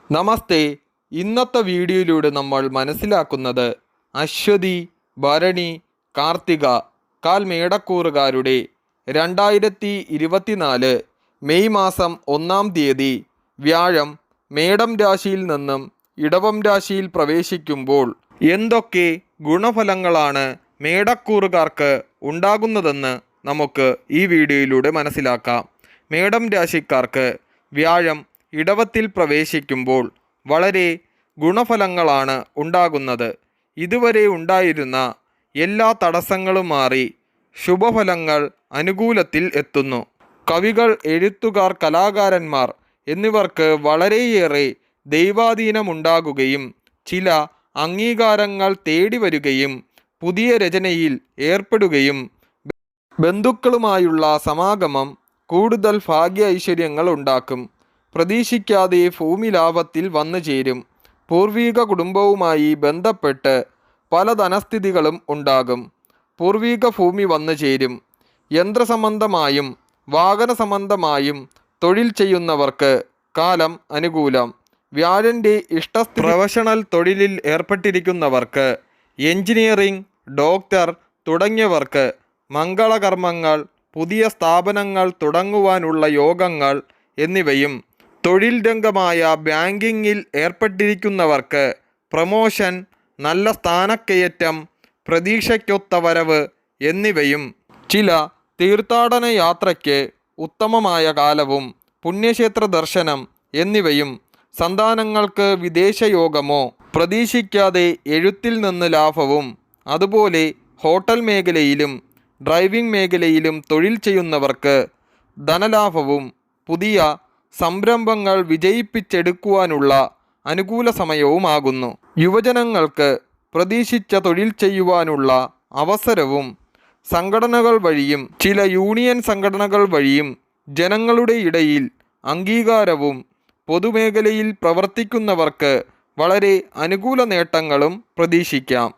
നമസ്തേ. ഇന്നത്തെ വീഡിയോയിലൂടെ നമ്മൾ മനസ്സിലാക്കുന്നത് അശ്വതി, ഭരണി, കാർത്തിക കാൽ മേടക്കൂറുകാരുടെ 2024 മെയ് മാസം 1-ാം തീയതി വ്യാഴം മേടം രാശിയിൽ നിന്നും ഇടവം രാശിയിൽ പ്രവേശിക്കുമ്പോൾ എന്തൊക്കെ ഗുണഫലങ്ങളാണ് മേടക്കൂറുകാർക്ക് ഉണ്ടാകുന്നതെന്ന് നമുക്ക് ഈ വീഡിയോയിലൂടെ മനസ്സിലാക്കാം. മേടം രാശിക്കാർക്ക് വ്യാഴം ഇടവത്തിൽ പ്രവേശിക്കുമ്പോൾ വളരെ ഗുണഫലങ്ങളാണ് ഉണ്ടാകുന്നത്. ഇതുവരെ ഉണ്ടായിരുന്ന എല്ലാ തടസ്സങ്ങളും മാറി ശുഭഫലങ്ങൾ അനുകൂലത്തിൽ എത്തുന്നു. കവികൾ, എഴുത്തുകാർ, കലാകാരന്മാർ എന്നിവർക്ക് വളരെയേറെ ദൈവാധീനമുണ്ടാകുകയും ചില അംഗീകാരങ്ങൾ തേടി വരികയും പുതിയ രചനയിൽ ഏർപ്പെടുകയും ബന്ധുക്കളുമായുള്ള സമാഗമം കൂടുതൽ ഭാഗ്യ ഐശ്വര്യങ്ങൾ ഉണ്ടാക്കും. പ്രതീക്ഷിക്കാതെ ഭൂമി ലാഭത്തിൽ വന്നു ചേരും. പൂർവിക കുടുംബവുമായി ബന്ധപ്പെട്ട് പല ധനസ്ഥിതികളും ഉണ്ടാകും. പൂർവിക ഭൂമി വന്നു ചേരും. യന്ത്രസംബന്ധമായും വാഹന സംബന്ധമായും തൊഴിൽ ചെയ്യുന്നവർക്ക് കാലം അനുകൂലം. വ്യാഴൻ്റെ ഇഷ്ടസ്ഥിതി പ്രൊഫഷണൽ തൊഴിലിൽ ഏർപ്പെട്ടിരിക്കുന്നവർക്ക്, എഞ്ചിനീയറിംഗ്, ഡോക്ടർ തുടങ്ങിയവർക്ക് മംഗളകർമ്മങ്ങൾ, പുതിയ സ്ഥാപനങ്ങൾ തുടങ്ങുവാനുള്ള യോഗങ്ങൾ എന്നിവയും, തൊഴിൽ രംഗമായ ബാങ്കിങ്ങിൽ ഏർപ്പെട്ടിരിക്കുന്നവർക്ക് പ്രമോഷൻ, നല്ല സ്ഥാനക്കയറ്റം, പ്രതീക്ഷയ്ക്കൊത്ത വരവ് എന്നിവയും, ചില തീർത്ഥാടന യാത്രയ്ക്ക് ഉത്തമമായ കാലവും, പുണ്യക്ഷേത്ര ദർശനം എന്നിവയും, സന്താനങ്ങൾക്ക് വിദേശയോഗമോ, പ്രതീക്ഷിക്കാതെ എഴുത്തിൽ നിന്ന് ലാഭവും, അതുപോലെ ഹോട്ടൽ മേഖലയിലും ഡ്രൈവിംഗ് മേഖലയിലും തൊഴിൽ ചെയ്യുന്നവർക്ക് ധനലാഭവും, പുതിയ സംരംഭങ്ങൾ വിജയിപ്പിച്ചെടുക്കുവാനുള്ള അനുകൂല സമയവുമാകുന്നു. യുവജനങ്ങൾക്ക് പ്രതീക്ഷിച്ച തൊഴിൽ ചെയ്യുവാനുള്ള അവസരവും, സംഘടനകൾ വഴിയും ചില യൂണിയൻ സംഘടനകൾ വഴിയും ജനങ്ങളുടെ ഇടയിൽ അംഗീകാരവും, പൊതുമേഖലയിൽ പ്രവർത്തിക്കുന്നവർക്ക് വളരെ അനുകൂല നേട്ടങ്ങളും പ്രതീക്ഷിക്കാം.